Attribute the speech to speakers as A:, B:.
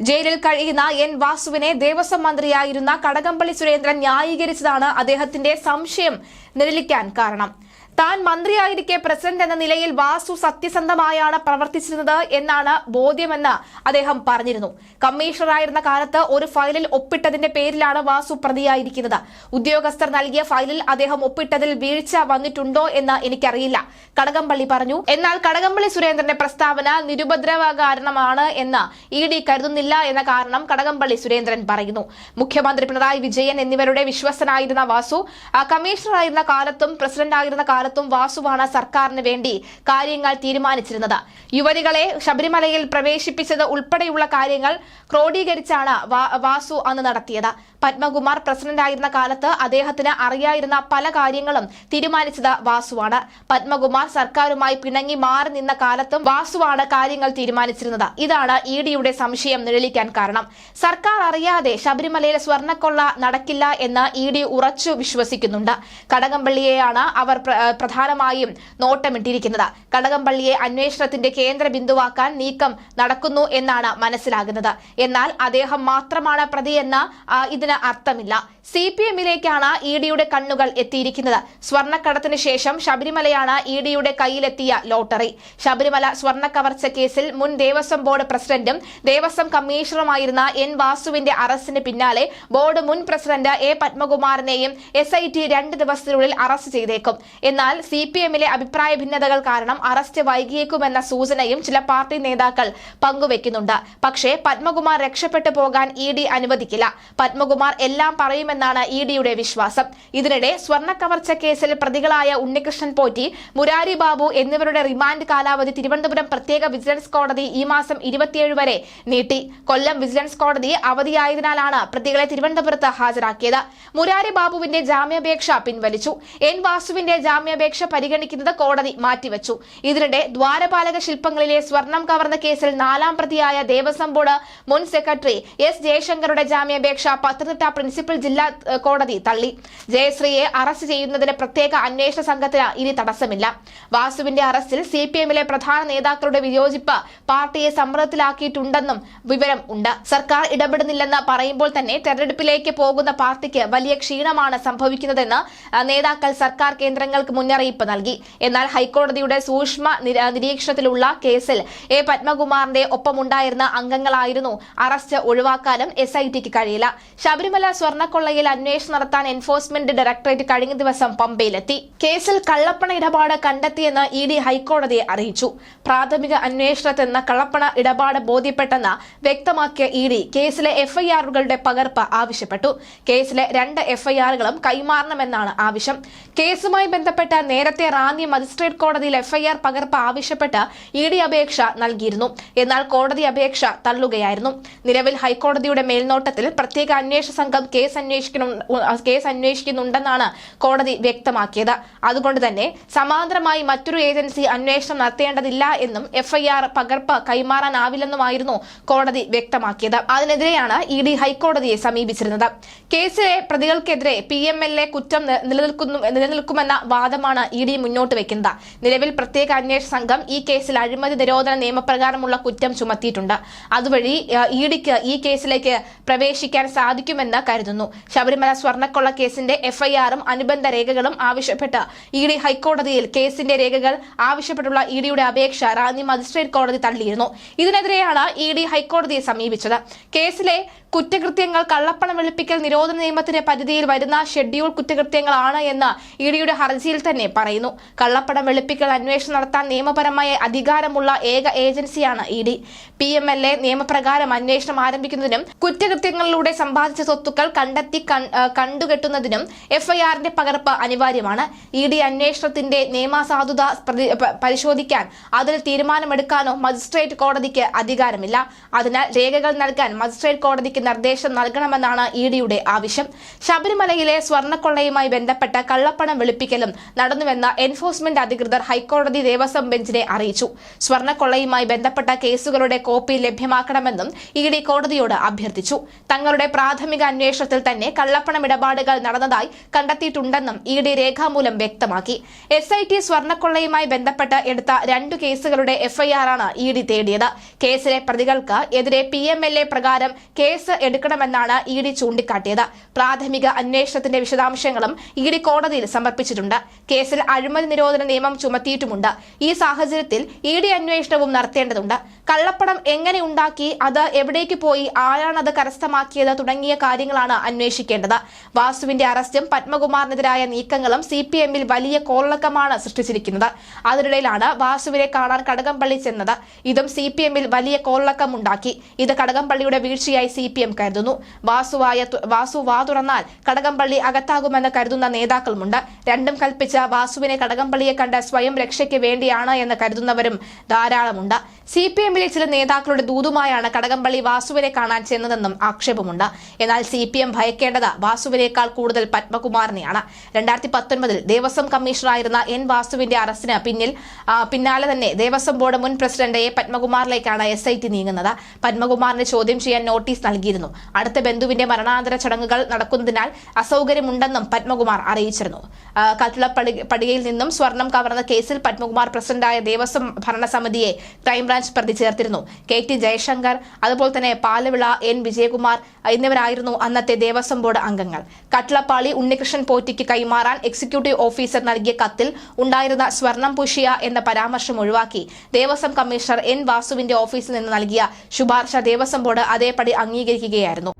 A: ജയിലിൽ കഴിയുന്ന എൻ വാസുവിനെ ദേവസ്വം മന്ത്രിയായിരുന്ന കടകംപള്ളി സുരേന്ദ്രൻ ന്യായീകരിച്ചതാണ് അദ്ദേഹത്തിന്റെ സംശയം നിഴലിക്കാൻ കാരണം. താൻ മന്ത്രിയായിരിക്കെ പ്രസിഡന്റ് എന്ന നിലയിൽ വാസു സത്യസന്ധമായാണ് പ്രവർത്തിച്ചിരുന്നത് എന്നാണ് ബോധ്യമെന്ന് അദ്ദേഹം പറഞ്ഞിരുന്നു. കമ്മീഷണറായിരുന്ന കാലത്ത് ഒരു ഫയലിൽ ഒപ്പിട്ടതിന്റെ പേരിലാണ് വാസു പ്രതിയായിരിക്കുന്നത്. ഉദ്യോഗസ്ഥർ നൽകിയ ഫയലിൽ അദ്ദേഹം ഒപ്പിട്ടതിൽ വീഴ്ച വന്നിട്ടുണ്ടോ എന്ന് എനിക്കറിയില്ല, കടകംപള്ളി പറഞ്ഞു. എന്നാൽ കടകംപള്ളി സുരേന്ദ്രന്റെ പ്രസ്താവന നിരുപദ്രവകാരണമാണ് എന്ന് ED കരുതുന്നില്ല എന്ന കാരണം കടകംപള്ളി സുരേന്ദ്രൻ പറയുന്നു. മുഖ്യമന്ത്രി പിണറായി വിജയൻ എന്നിവരുടെ വിശ്വസ്തനായിരുന്ന വാസു കമ്മീഷണറായിരുന്ന കാലത്തും പ്രസിഡന്റായിരുന്ന കാലത്തും വാസുവാണ് സർക്കാരിന് വേണ്ടി കാര്യങ്ങൾ തീരുമാനിച്ചിരുന്നത്. യുവതികളെ ശബരിമലയിൽ പ്രവേശിപ്പിച്ചത് ഉൾപ്പെടെയുള്ള കാര്യങ്ങൾ ക്രോഡീകരിച്ചാണ് വാസു അന്ന് നടത്തിയത്. പത്മകുമാർ പ്രസിഡന്റായിരുന്ന കാലത്ത് അദ്ദേഹത്തിന് അറിയായിരുന്ന പല കാര്യങ്ങളും തീരുമാനിച്ചത് വാസുവാണ്. പത്മകുമാർ സർക്കാരുമായി പിണങ്ങി മാറി നിന്ന കാലത്തും വാസുവാണ് കാര്യങ്ങൾ തീരുമാനിച്ചിരുന്നത്. ഇതാണ് EDയുടെ സംശയം നിഴലിക്കാൻ കാരണം. സർക്കാർ അറിയാതെ ശബരിമലയിൽ സ്വർണ്ണക്കൊള്ള നടക്കില്ല എന്ന് ED ഉറച്ചു വിശ്വസിക്കുന്നുണ്ട്. കടകംപള്ളിയെയാണ് അവർ പ്രധാനമായും നോട്ടമിട്ടിരിക്കുന്നത്. കടകംപള്ളിയെ അന്വേഷണത്തിന്റെ കേന്ദ്ര ബിന്ദുവാക്കാൻ നീക്കം നടക്കുന്നു എന്നാണ് മനസ്സിലാകുന്നത്. എന്നാൽ അദ്ദേഹം മാത്രമാണ് പ്രതിയെന്ന് ഇതിന് അർത്ഥമില്ല. CPMലേക്കാണ് EDയുടെ കണ്ണുകൾ എത്തിയിരിക്കുന്നത്. സ്വർണ്ണക്കടത്തിന് ശേഷം ശബരിമലയാണ് EDയുടെ കയ്യിലെത്തിയ ലോട്ടറി. ശബരിമല സ്വർണ്ണ കവർച്ച കേസിൽ മുൻ ദേവസ്വം ബോർഡ് പ്രസിഡന്റും ദേവസ്വം കമ്മീഷണറുമായിരുന്ന എൻ വാസുവിന്റെ അറസ്റ്റിന് പിന്നാലെ ബോർഡ് മുൻ പ്രസിഡന്റ് A പത്മകുമാറിനെയും SIT 2 ദിവസത്തിനുള്ളിൽ അറസ്റ്റ് ചെയ്തേക്കും. എന്നാൽ CPMലെ അഭിപ്രായ ഭിന്നതകൾ കാരണം അറസ്റ്റ് വൈകിയേക്കുമെന്ന സൂചനയും ചില പാർട്ടി നേതാക്കൾ പങ്കുവെക്കുന്നുണ്ട്. പക്ഷേ പത്മകുമാർ രക്ഷപ്പെട്ടു പോകാൻ ED അനുവദിക്കില്ല. പത്മകുമാർ എല്ലാം പറയുമെന്നാണ് EDയുടെ വിശ്വാസം. ഇതിനിടെ സ്വർണ്ണ കവർച്ച കേസിൽ പ്രതികളായ ഉണ്ണികൃഷ്ണൻ പോറ്റി, മുരാരി ബാബു എന്നിവരുടെ റിമാൻഡ് കാലാവധി തിരുവനന്തപുരം പ്രത്യേക വിജിലൻസ് കോടതി ഈ മാസം 27 വരെ നീട്ടി. കൊല്ലം വിജിലൻസ് കോടതി അവധിയായതിനാലാണ് പ്രതികളെ തിരുവനന്തപുരത്ത് ഹാജരാക്കിയത്. മുരാരി ബാബുവിന്റെ ജാമ്യാപേക്ഷ പിൻവലിച്ചു. എൻ വാസുവിന്റെ ജാമ്യാപേക്ഷ പരിഗണിക്കുന്നത് കോടതി മാറ്റിവെച്ചു. ഇതിനിടെ ദ്വാരപാലക ശില്പങ്ങളിലെ സ്വർണം കവർന്ന കേസിൽ 4ാം പ്രതിയായ ദേവസ്വം ബോർഡ് മുൻ സെക്രട്ടറി S ജയശങ്കറുടെ ജാമ്യാപേക്ഷ പത്തനംതിട്ട പ്രിൻസിപ്പൽ ജില്ലാ കോടതി തള്ളി. ജയശ്രീയെ അറസ്റ്റ് ചെയ്യുന്നതിന് പ്രത്യേക അന്വേഷണ സംഘത്തിന് ഇനി തടസ്സമില്ല. വാസുവിന്റെ അറസ്റ്റിൽ CPMലെ പ്രധാന നേതാക്കളുടെ വിയോജിപ്പ് പാർട്ടിയെ സമ്മർദ്ദത്തിലാക്കിയിട്ടുണ്ടെന്നും വിവരം ഉണ്ട്. സർക്കാർ ഇടപെടുന്നില്ലെന്ന് പറയുമ്പോൾ തന്നെ തെരഞ്ഞെടുപ്പിലേക്ക് പോകുന്ന പാർട്ടിക്ക് വലിയ ക്ഷീണമാണ് സംഭവിക്കുന്നതെന്ന് നേതാക്കൾ സർക്കാർ കേന്ദ്രങ്ങൾക്ക് മുന്നറിയിപ്പ് നൽകി. എന്നാൽ ഹൈക്കോടതിയുടെ സൂക്ഷ്മ നിരീക്ഷണത്തിലുള്ള കേസിൽ A പത്മകുമാറിന്റെ ഒപ്പമുണ്ടായിരുന്ന അംഗങ്ങളായിരുന്നു. അറസ്റ്റ് ഒഴിവാക്കാനും SITക്ക് കഴിയില്ല. ശബരിമല സ്വർണ്ണക്കൊള്ളയിൽ അന്വേഷണം നടത്താൻ എൻഫോഴ്സ്മെന്റ് ഡയറക്ടറേറ്റ് കഴിഞ്ഞ ദിവസം പമ്പയിലെത്തി. കേസിൽ കള്ളപ്പണ ഇടപാട് കണ്ടെത്തിയെന്ന് ED ഹൈക്കോടതിയെ അറിയിച്ചു. പ്രാഥമിക അന്വേഷണത്തിൽ നിന്ന് കള്ളപ്പണ ഇടപാട് ബോധ്യപ്പെട്ടെന്ന് വ്യക്തമാക്കിയ ED കേസിലെ FIRകളുടെ പകർപ്പ് ആവശ്യപ്പെട്ടു. കേസിലെ 2 FIRകളും കൈമാറണമെന്നാണ് ആവശ്യം. കേസുമായി ബന്ധപ്പെട്ട് നേരത്തെ റാന്നി മജിസ്ട്രേറ്റ് കോടതിയിൽ FIR പകർപ്പ് ആവശ്യപ്പെട്ട് ED അപേക്ഷ നൽകിയിരുന്നു. എന്നാൽ കോടതി അപേക്ഷ തള്ളുകയായിരുന്നു. നിലവിൽ ഹൈക്കോടതിയുടെ മേൽനോട്ടത്തിൽ പ്രത്യേക അന്വേഷണ സംഘം കേസ് അന്വേഷിക്കുന്നുണ്ടെന്നാണ് കോടതി വ്യക്തമാക്കിയത്. അതുകൊണ്ട് തന്നെ സമാന്തരമായി മറ്റൊരു ഏജൻസി അന്വേഷണം നടത്തേണ്ടതില്ല എന്നും FIR പകർപ്പ് കൈമാറാനാവില്ലെന്നുമായിരുന്നു കോടതി വ്യക്തമാക്കിയത്. അതിനെതിരെയാണ് ED ഹൈക്കോടതിയെ സമീപിച്ചിരുന്നത്. കേസിലെ പ്രതികൾക്കെതിരെ PMLA കുറ്റം നിലനിൽക്കുമെന്ന വാദമാണ് ED മുന്നോട്ട് വെക്കുന്നത്. നിലവിൽ പ്രത്യേക അന്വേഷണ സംഘം ഈ കേസിൽ അഴിമതി നിരോധന നിയമപ്രകാരമുള്ള കുറ്റം ചുമത്തിയിട്ടുണ്ട്. അതുവഴി EDക്ക് ഈ കേസിലേക്ക് പ്രവേശിക്കാൻ സാധിക്കുമെന്ന് കരുതുന്നു. ശബരിമല സ്വർണ്ണക്കൊള്ള കേസിന്റെ FIRഉം അനുബന്ധ രേഖകളും ആവശ്യപ്പെട്ട് ED ഹൈക്കോടതിയിൽ കേസിന്റെ രേഖകൾ ആവശ്യപ്പെട്ടുള്ള EDയുടെ അപേക്ഷ റാന്നി മജിസ്ട്രേറ്റ് കോടതി തള്ളിയിരുന്നു. ഇതിനെതിരെയാണ് ED ഹൈക്കോടതിയെ സമീപിച്ചത്. കേസിലെ കുറ്റകൃത്യങ്ങൾ കള്ളപ്പണം വെളുപ്പിക്കൽ നിരോധന നിയമത്തിന്റെ പരിധിയിൽ വരുന്ന ഷെഡ്യൂൾ കുറ്റകൃത്യങ്ങളാണ് എന്ന് EDയുടെ ഹർജിയിൽ തന്നെ പറയുന്നു. കള്ളപ്പണം വെളുപ്പിക്കൽ അന്വേഷണം നടത്താൻ നിയമപരമായ അധികാരമുള്ള ഏക ഏജൻസിയാണ് ED. PMLA നിയമപ്രകാരം അന്വേഷണം ആരംഭിക്കുന്നതിനും കുറ്റകൃത്യങ്ങളിലൂടെ സമ്പാദിച്ച സ്വത്തുക്കൾ കണ്ടെത്തി കണ്ടുകെട്ടുന്നതിനും FIRന്റെ പകർപ്പ് അനിവാര്യമാണ്. ED അന്വേഷണത്തിന്റെ നിയമസാധുത പരിശോധിക്കാൻ അതിൽ തീരുമാനമെടുക്കാനോ മജിസ്ട്രേറ്റ് കോടതിക്ക് അധികാരമില്ല. അതിനാൽ രേഖകൾ നൽകാൻ മജിസ്ട്രേറ്റ് കോടതിക്ക് നിർദ്ദേശം നൽകണമെന്നാണ് EDയുടെ ആവശ്യം. ശബരിമലയിലെ സ്വർണ്ണക്കൊള്ളയുമായി ബന്ധപ്പെട്ട കള്ളപ്പണം വെളുപ്പിക്കലും നടന്നുവെന്ന് എൻഫോഴ്സ്മെന്റ് അധികൃതർ ഹൈക്കോടതി ദേവസ്വം ബെഞ്ചിനെ അറിയിച്ചു. സ്വർണ്ണക്കൊള്ളയുമായി ബന്ധപ്പെട്ട കേസുകളുടെ കോപ്പി ലഭ്യമാക്കണമെന്നും ഇഡി കോടതിയോട് അഭ്യർത്ഥിച്ചു. തങ്ങളുടെ പ്രാഥമിക അന്വേഷണത്തിൽ തന്നെ കള്ളപ്പണം ഇടപാടുകൾ നടന്നതായി കണ്ടെത്തിയിട്ടുണ്ടെന്നും ഇഡി രേഖാമൂലം വ്യക്തമാക്കി. SIT സ്വർണ്ണക്കൊള്ളയുമായി ബന്ധപ്പെട്ട് എടുത്ത 2 കേസുകളുടെ FIR-ആണ് ഇഡി തേടിയത്. കേസിലെ പ്രതികൾക്ക് എതിരെ PMLA പ്രകാരം കേസ് എടുക്കണമെന്നാണ് ഇഡി ചൂണ്ടിക്കാട്ടിയത്. പ്രാഥമിക അന്വേഷണത്തിന്റെ വിശദാംശങ്ങളും ഇഡി കോടതിയിൽ സമർപ്പിച്ചിട്ടുണ്ട്. കേസിൽ അഴിമതി നിരോധന നിയമം ചുമത്തിയിട്ടുമുണ്ട്. ഈ സാഹചര്യത്തിൽ ഇഡി അന്വേഷണവും നടത്തേണ്ടതുണ്ട്. കള്ളപ്പണം എങ്ങനെ ഉണ്ടാക്കി, അത് എവിടേക്ക് പോയി, ആരാണത് കരസ്ഥമാക്കിയത് തുടങ്ങിയ കാര്യങ്ങളാണ് അന്വേഷിക്കേണ്ടത്. വാസുവിന്റെ അറസ്റ്റും പത്മകുമാറിനെതിരായ നീക്കങ്ങളും CPM-ൽ വലിയ കോളിളക്കമാണ് സൃഷ്ടിച്ചിരിക്കുന്നത്. അതിനിടയിലാണ് വാസുവിനെ കാണാൻ കടകംപള്ളി ചെന്നത്. ഇതും CPM-ൽ വലിയ കോളിളക്കമുണ്ടാക്കി. ഇത് കടകംപള്ളിയുടെ വീഴ്ചയായി CPM കരുതുന്നു. വാസു വാ തുറന്നാൽ കടകംപള്ളി അകത്താകുമെന്ന് കരുതുന്ന നേതാക്കളുമുണ്ട്. രണ്ടും കൽപ്പിച്ച വാസുവിനെ കടകംപള്ളിയെ കണ്ട് സ്വയം രക്ഷയ്ക്ക് വേണ്ടിയാണ് എന്ന് കരുതുന്നവരും ധാരാളമുണ്ട്. CPM-ലെ ചില നേതാക്കളുടെ ദൂതുമായാണ് കടകംപള്ളി വാസുവിനെ കാണാൻ ചെന്നതെന്നും ആക്ഷേപമുണ്ട്. എന്നാൽ CPM ഭയക്കേണ്ടത് വാസുവിനേക്കാൾ കൂടുതൽ പത്മകുമാറിനെയാണ്. 2019-ൽ ദേവസ്വം കമ്മീഷണറായിരുന്ന N വാസുവിന്റെ അറസ്റ്റിന് പിന്നാലെ തന്നെ ദേവസ്വം ബോർഡ് മുൻ പ്രസിഡന്റ് A പത്മകുമാറിലേക്കാണ് SIT നീങ്ങുന്നത്. പത്മകുമാറിനെ ചോദ്യം ചെയ്യാൻ നോട്ടീസ് നൽകിയിരുന്നു. അടുത്ത ബന്ധുവിന്റെ മരണാനന്തര ചടങ്ങുകൾ നടക്കുന്നതിനാൽ അസൗകര്യമുണ്ടെന്നും പത്മകുമാർ അറിയിച്ചിരുന്നു. കട്ടിളപ്പടികയിൽ നിന്നും സ്വർണം കവർന്ന കേസിൽ പത്മകുമാർ പ്രസിഡന്റായ ദേവസ്വം ഭരണസമിതിയെ ക്രൈംബ്രാഞ്ച് പ്രതി ചേർത്തിരുന്നു. KT ജയശങ്കർ, അതുപോലെ തന്നെ പാലവിള, N വിജയകുമാർ എന്നിവരായിരുന്നു അന്നത്തെ ദേവസ്വം ബോർഡ് അംഗങ്ങൾ. കട്ടിളപ്പാളി ഉണ്ണികൃഷ്ണൻ പോറ്റിക്ക് കൈമാറാൻ എക്സിക്യൂട്ടീവ് ഓഫീസർ നൽകിയ കത്തിൽ ഉണ്ടായിരുന്ന സ്വർണം പൂശിയ എന്ന പരാമർശം ഒഴിവാക്കി ദേവസ്വം കമ്മീഷണർ N വാസുവിന്റെ ഓഫീസിൽ നിന്ന് നൽകിയ ശുപാർശ ദേവസ്വം ബോർഡ് അതേപടി അംഗീകരിക്കുകയായിരുന്നു.